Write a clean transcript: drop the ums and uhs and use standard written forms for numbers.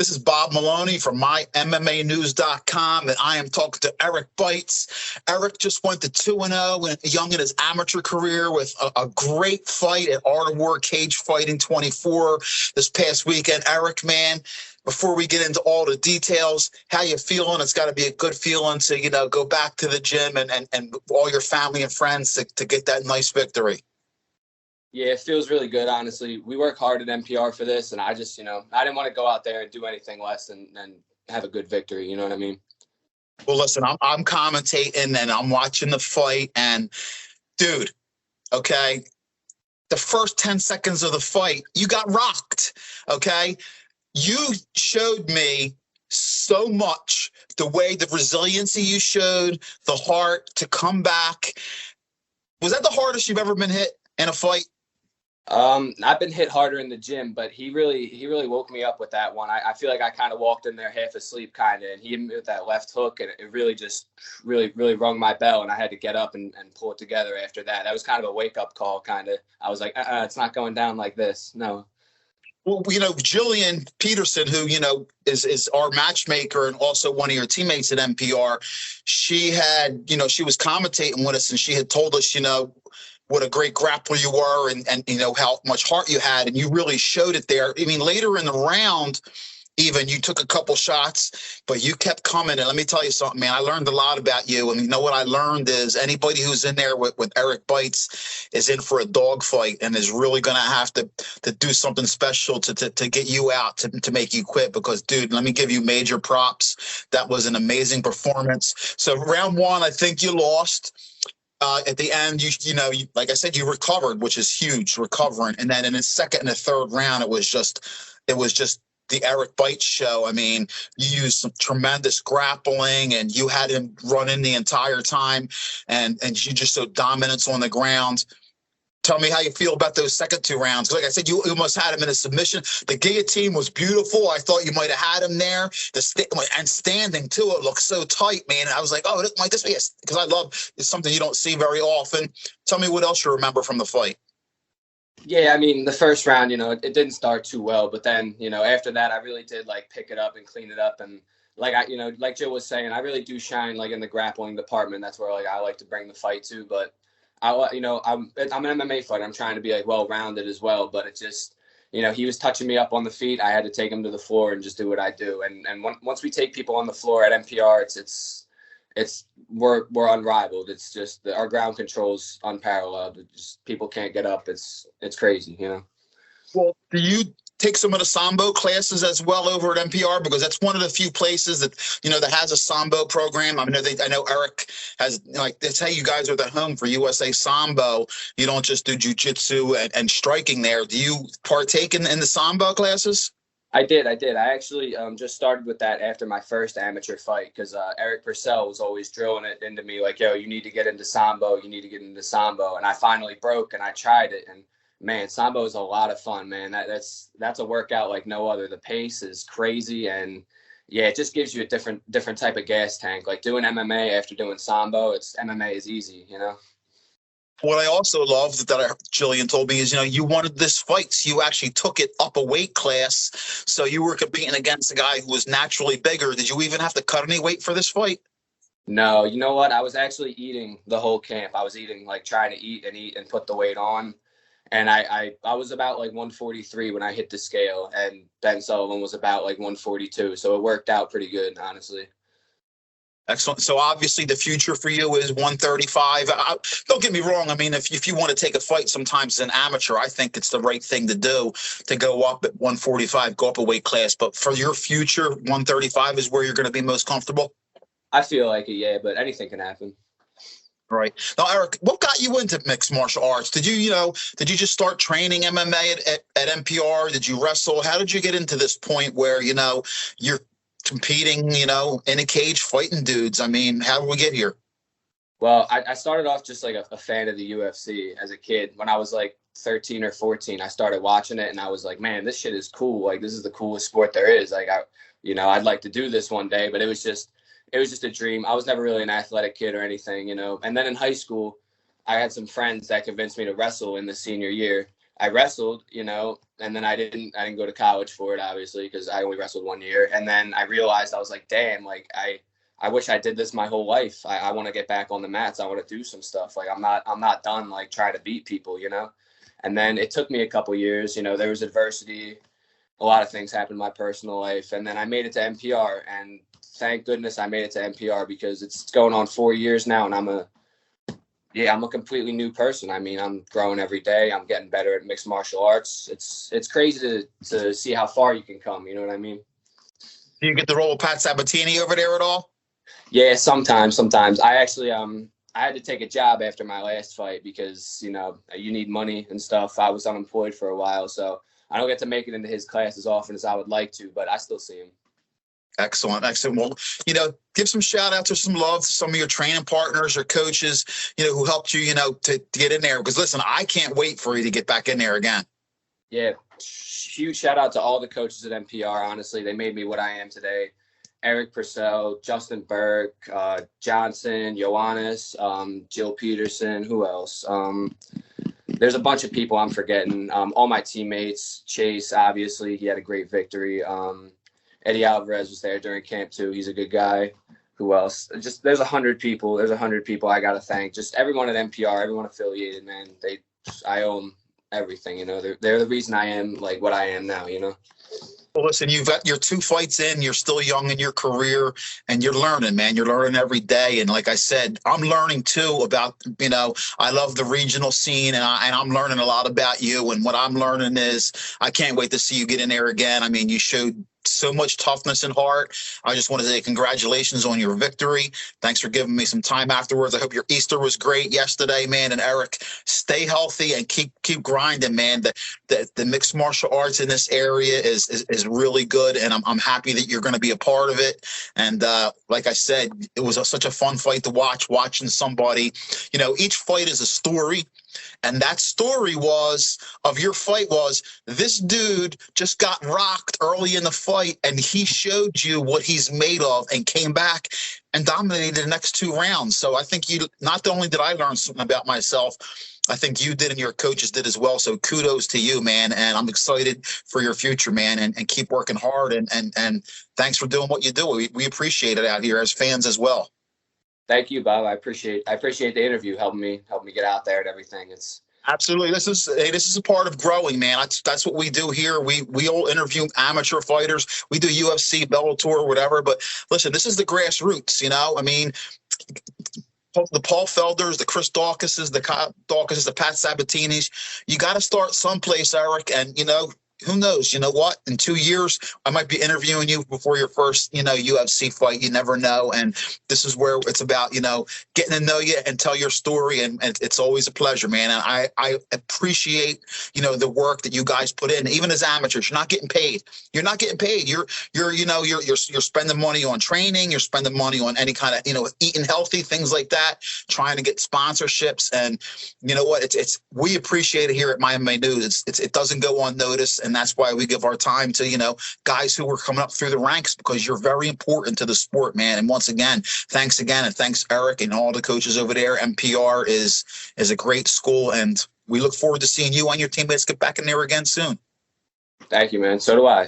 This is Bob Maloney from MyMMAnews.com, and I am talking to Eric Beitz. Eric just went to 2-0 and young in his amateur career with a great fight at Art of War Cage Fighting 24 this past weekend. Eric, man, before we get into all the details, how you feeling? It's got to be a good feeling to, go back to the gym and all your family and friends to get that nice victory. Yeah, it feels really good, honestly. We work hard at NPR for this, and I just, I didn't want to go out there and do anything less than have a good victory. You know what I mean? Well, listen, I'm commentating and I'm watching the fight, and dude, okay, the first 10 seconds of the fight, you got rocked, okay? You showed me so much, the way the resiliency you showed, the heart to come back. Was that the hardest you've ever been hit in a fight? I've been hit harder in the gym, but he really woke me up with that one. I feel like I kind of walked in there half asleep, and he hit me with that left hook, and it really just really rung my bell, and I had to get up and pull it together after that. That was kind of a wake-up call, kind of. I was like, it's not going down like this. No. Well, Jillian Peterson, who, is our matchmaker and also one of your teammates at NPR, she had, she was commentating with us, and she had told us, what a great grappler you were and how much heart you had, and you really showed it there. I mean, later in the round, even, you took a couple shots, but you kept coming. And let me tell you something, man, I learned a lot about you. And what I learned is anybody who's in there with Eric Beitz is in for a dogfight and is really going to have to do something special to get you out, to make you quit. Because, dude, let me give you major props. That was an amazing performance. So round one, I think you lost. At the end, like I said, you recovered, which is huge, recovering. And then in the second and the third round, it was just the Eric Beitz show. I mean, you used some tremendous grappling, and you had him running the entire time, and you just so dominant on the ground. Tell me how you feel about those second two rounds. Like I said, you almost had him in a submission. The guillotine was beautiful. I thought you might have had him there. And standing, too, it looked so tight, man. I was like, oh, it might just be because I love it's something you don't see very often. Tell me what else you remember from the fight. Yeah, I mean, the first round, it didn't start too well. But then, after that, I really did, pick it up and clean it up. And, like Jill was saying, I really do shine, in the grappling department. That's where, I like to bring the fight to. But I'm an MMA fighter. I'm trying to be well-rounded as well, but it just, he was touching me up on the feet. I had to take him to the floor and just do what I do. And once we take people on the floor at NPR, we're unrivaled. It's just our ground control's unparalleled. People can't get up. It's crazy, Well, do you take some of the Sambo classes as well over at NPR? Because that's one of the few places that, that has a Sambo program. I know Eric has, that's how you guys are the home for USA Sambo. You don't just do jiu-jitsu and striking there. Do you partake in the Sambo classes? I did. I actually just started with that after my first amateur fight because Eric Purcell was always drilling it into me yo, you need to get into Sambo. You need to get into Sambo. And I finally broke and I tried it. And man, Sambo is a lot of fun, man. That's a workout like no other. The pace is crazy, and yeah, it just gives you a different type of gas tank. Like doing MMA after doing Sambo, MMA is easy, What I also love that Jillian told me is, you wanted this fight, so you actually took it up a weight class. So you were competing against a guy who was naturally bigger. Did you even have to cut any weight for this fight? No, you know what? I was actually eating the whole camp. I was eating, trying to eat and put the weight on. And I was about 143 when I hit the scale, and Ben Sullivan was about 142. So it worked out pretty good, honestly. Excellent. So obviously the future for you is 135. Don't get me wrong. I mean, if you want to take a fight sometimes as an amateur, I think it's the right thing to do to go up at 145, go up a weight class. But for your future, 135 is where you're going to be most comfortable? I feel like it, yeah, but anything can happen. Right. Now, Eric, what got you into mixed martial arts? Did you just start training MMA at NPR? Did you wrestle? How did you get into this point where, you're competing, in a cage fighting dudes? I mean, how did we get here? Well, I started off just a fan of the UFC as a kid. When I was 13 or 14, I started watching it and I was like, man, this shit is cool. This is the coolest sport there is. I'd like to do this one day, but it was just a dream. I was never really an athletic kid or anything, And then in high school, I had some friends that convinced me to wrestle in the senior year. I wrestled, and then I didn't go to college for it, obviously, because I only wrestled 1 year. And then I realized, I was like, damn, like I wish I did this my whole life. I want to get back on the mats. I want to do some stuff. Like I'm not done like trying to beat people, And then it took me a couple years, there was adversity. A lot of things happened in my personal life. And then I made it to NPR, and thank goodness I made it to NPR, because it's going on 4 years now, and I'm a completely new person. I mean, I'm growing every day. I'm getting better at mixed martial arts. It's crazy to see how far you can come. You know what I mean? Do you get the role of Pat Sabatini over there at all? Yeah, sometimes. I actually I had to take a job after my last fight because, you need money and stuff. I was unemployed for a while, so I don't get to make it into his class as often as I would like to, but I still see him. Excellent. Well, give some shout outs or some love to some of your training partners or coaches, who helped you, to get in there. Because listen, I can't wait for you to get back in there again. Yeah. Huge shout out to all the coaches at NPR. Honestly, they made me what I am today. Eric Purcell, Justin Burke, Johnson, Ioannis, Jill Peterson. Who else? There's a bunch of people I'm forgetting. All my teammates. Chase, obviously, he had a great victory. Eddie Alvarez was there during camp too. He's a good guy. Who else? Just there's 100 people. There's 100 people I gotta thank. Just everyone at NPR, everyone affiliated, man. I owe them everything. They're the reason I am like what I am now. Well, listen, you've got your 2 fights in. You're still young in your career, and you're learning, man. You're learning every day. And like I said, I'm learning too about, I love the regional scene, and I'm learning a lot about you. And what I'm learning is I can't wait to see you get in there again. I mean, you showed so much toughness and heart. I just want to say congratulations on your victory. Thanks for giving me some time afterwards. I hope your Easter was great yesterday, man. And Eric, stay healthy and keep grinding, man. The mixed martial arts in this area is really good, and I'm happy that you're going to be a part of it. And like I said, it was such a fun fight to watching somebody. Each fight is a story. And that story of your fight was this dude just got rocked early in the fight, and he showed you what he's made of and came back and dominated the next 2 rounds. So I think not only did I learn something about myself, I think you did and your coaches did as well. So kudos to you, man. And I'm excited for your future, man, and keep working hard. And thanks for doing what you do. We appreciate it out here as fans as well. Thank you, Bob. I appreciate the interview, helping me get out there and everything. It's absolutely. This is a part of growing, man. That's what we do here. We all interview amateur fighters. We do UFC, Bellator, whatever. But listen, this is the grassroots. I mean, the Paul Felders, the Chris Dawkises, the Pat Sabatinis. You got to start someplace, Eric. And who knows? You know what? In 2 years, I might be interviewing you before your first, UFC fight. You never know. And this is where it's about, getting to know you and tell your story. And it's always a pleasure, man. And I appreciate, the work that you guys put in. Even as amateurs, you're not getting paid. You're not getting paid. You're spending money on training. You're spending money on any kind of, eating healthy, things like that, trying to get sponsorships. And you know what? We appreciate it here at My MMA News. It doesn't go unnoticed. And that's why we give our time to, guys who are coming up through the ranks, because you're very important to the sport, man. And once again, thanks again. And thanks, Eric, and all the coaches over there. NPR is a great school. And we look forward to seeing you and your teammates get back in there again soon. Thank you, man. So do I.